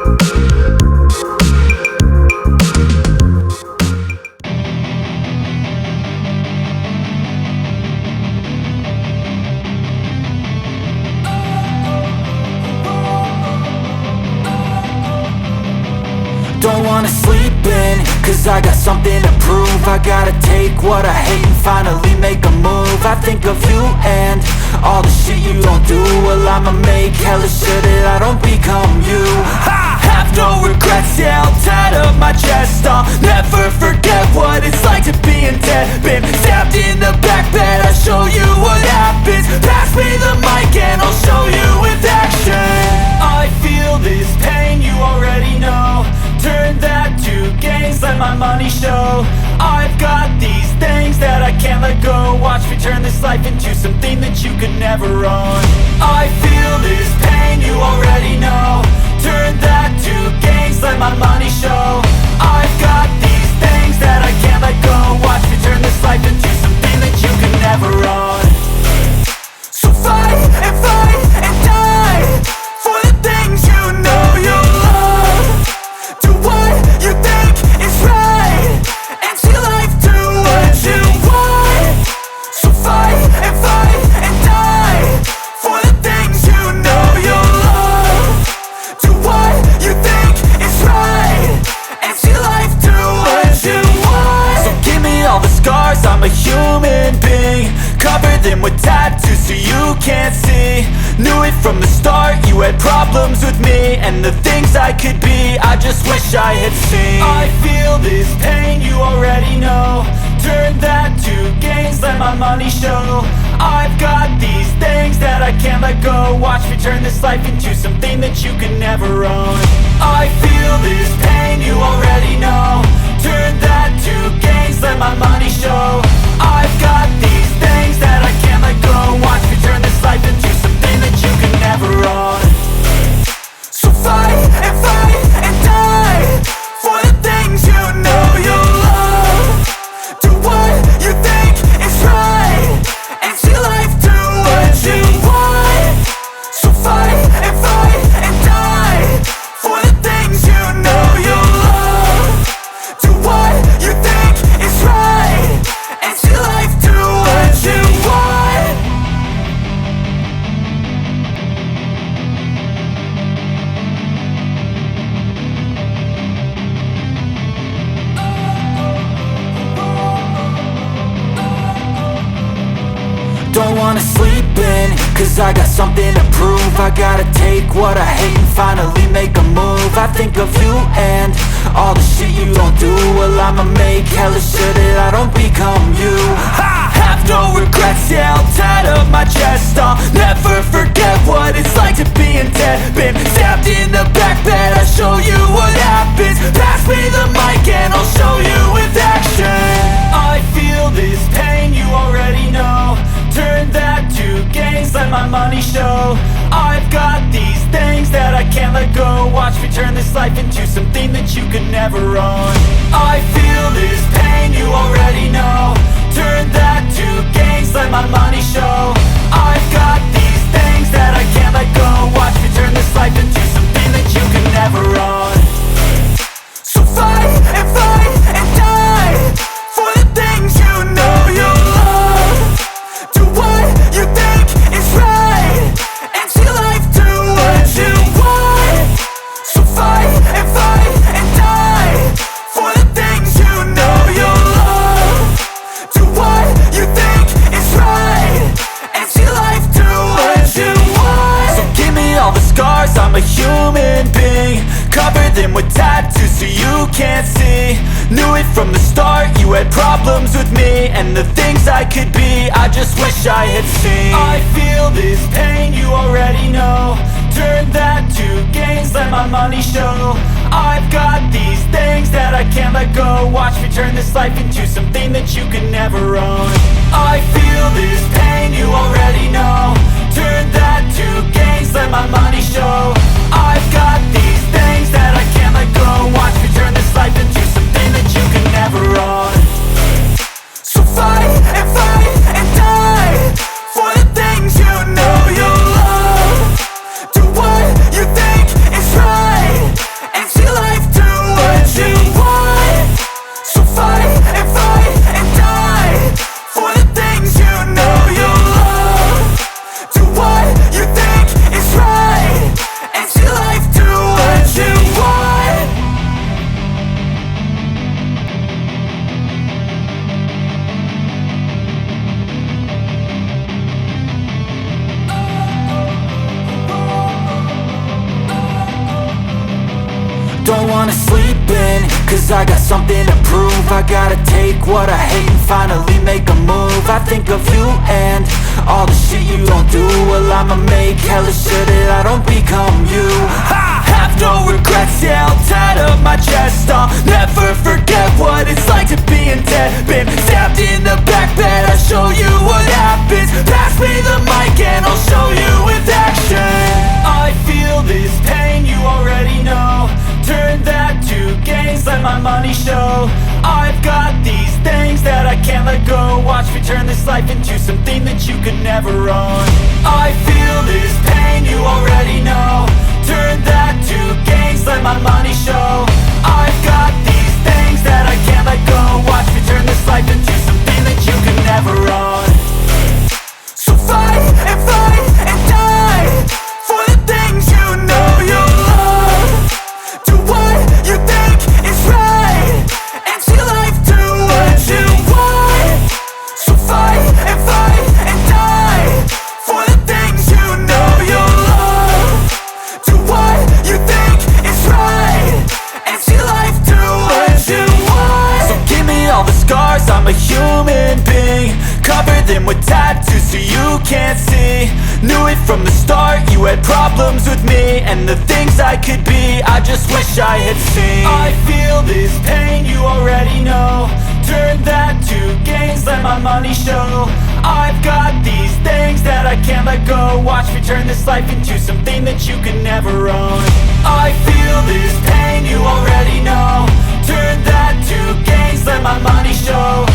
Don't wanna sleep in, cause I got something to prove. I gotta take what I hate and finally make a move. I think of you and all the shit you don't do. Well, I'ma make hella sure that I don't become you. I have no regrets, yeah, I'll tie up my chest. I'll never forget what it's like to be in debt. Been stabbed in the back bed, I'll show you what happens. Pass me the mic and I'll show you with action. I feel this pain, you already know. Turn that to gains, let my money show. I've got these things that I can't let go. Watch me turn this life into something that you could never own. I feel this pain, you already know. Turn that to gains, let my money show. I've got these things that I can't let go. Watch me turn this life into something that you could never own. So fight and die for the things you know you love. Do what you think is right, and see life do what you want. So fight and die for the things you know you love. Do what you think is right, and see life do what you want. So give me all the scars, I'm a human being. Cover them with tattoos so you can't see. Knew it from the start, you had problems with me and the things I could be, I just wish I had seen. I feel this pain, you already know. Turn that to gains, let my money show. I've got these things that I can't let go. Watch me turn this life into something that you could never own. I feel this pain, you already know. Turn that to gains, let my money show. I've got these things that I can't let go. Watch me turn this life into something that you could never own. So fight and die for the things you know you love. Do what you think is right, and see life do what you want. So fight and die for the things you know you love. Do what you think is right, and see life do what you want. Don't wanna sleep in, cause I got something to prove. I gotta take what I hate and finally make a move. I think of you and all the shit you don't do. Well, I'ma make hella sure that I don't become you. I have no regrets, yeah, I'll tie up my chest. I'll never forget what it's like to be in debt. Been stabbed in the back bed, I'll show you what happens. Pass me the mic and I'll show you with action. I feel this pain, you already know. Turn that to gains, let my money show. I've got these things that I can't let go. Watch me turn this life into something that you could never own. I feel this pain, you already know. Turn that to gains, let my money show. I've got these things that I can't let go. Watch me turn this life into something that you could never own. So fight and die for the things you know you love. Do what you think is right, and see life do what you want. So fight and die for the things you know you love. Do what you think is right, and see life do what you want. So give me all the scars, I'm a human being. Cover them with tattoos so you can't see. Knew it from the start, you had problems with me and the things I could be, I just wish I had seen. I feel this pain, you already know. Turn that to gains, let my money show. I've got these things that I can't let go. Watch me turn this life into something that you could never own. I feel this pain, you already know. Turn that to gains, let my money show. I've got these things that I can't let go. Watch me turn this life into something that you could never own. So fight and die for the things you know you love. Do what you think is right, cause I got something to prove. I gotta take what I hate and finally make a move. I think of you and all the shit you don't do. Well, I'ma make hella sure that I don't become you. I have no regrets, yeah, I'll tattle my chest. I'll never forget what it's like to be in debt. Been stabbed in the back bed, I'll show you what happens. Pass me the mic and I'll show you with action. I feel this pain, you already know. Turn that to gains, let my money show. I've got these things that I can't let go. Watch me turn this life into something that you could never own. I feel this pain, you already know. Turn that to gains, let my money show. I've got these things that I can't let go. Watch me turn this life into something that you could never own. So fight and die for the things you know you love. Do what you think is right and see life do what you want. So fight and die for the things you know you love. Do what you think is right and see life do what you want. So give me all the scars, I'm a human being. Cover them with tattoos so you can't see. Knew it from the start, you had problems with me and the things I could be, I just wish I had seen. I feel this pain, you already know. Turn that to gains, let my money show. I've got these things that I can't let go. Watch me turn this life into something that you could never own. I feel this pain, you already know. Turn that to gains, let my money show.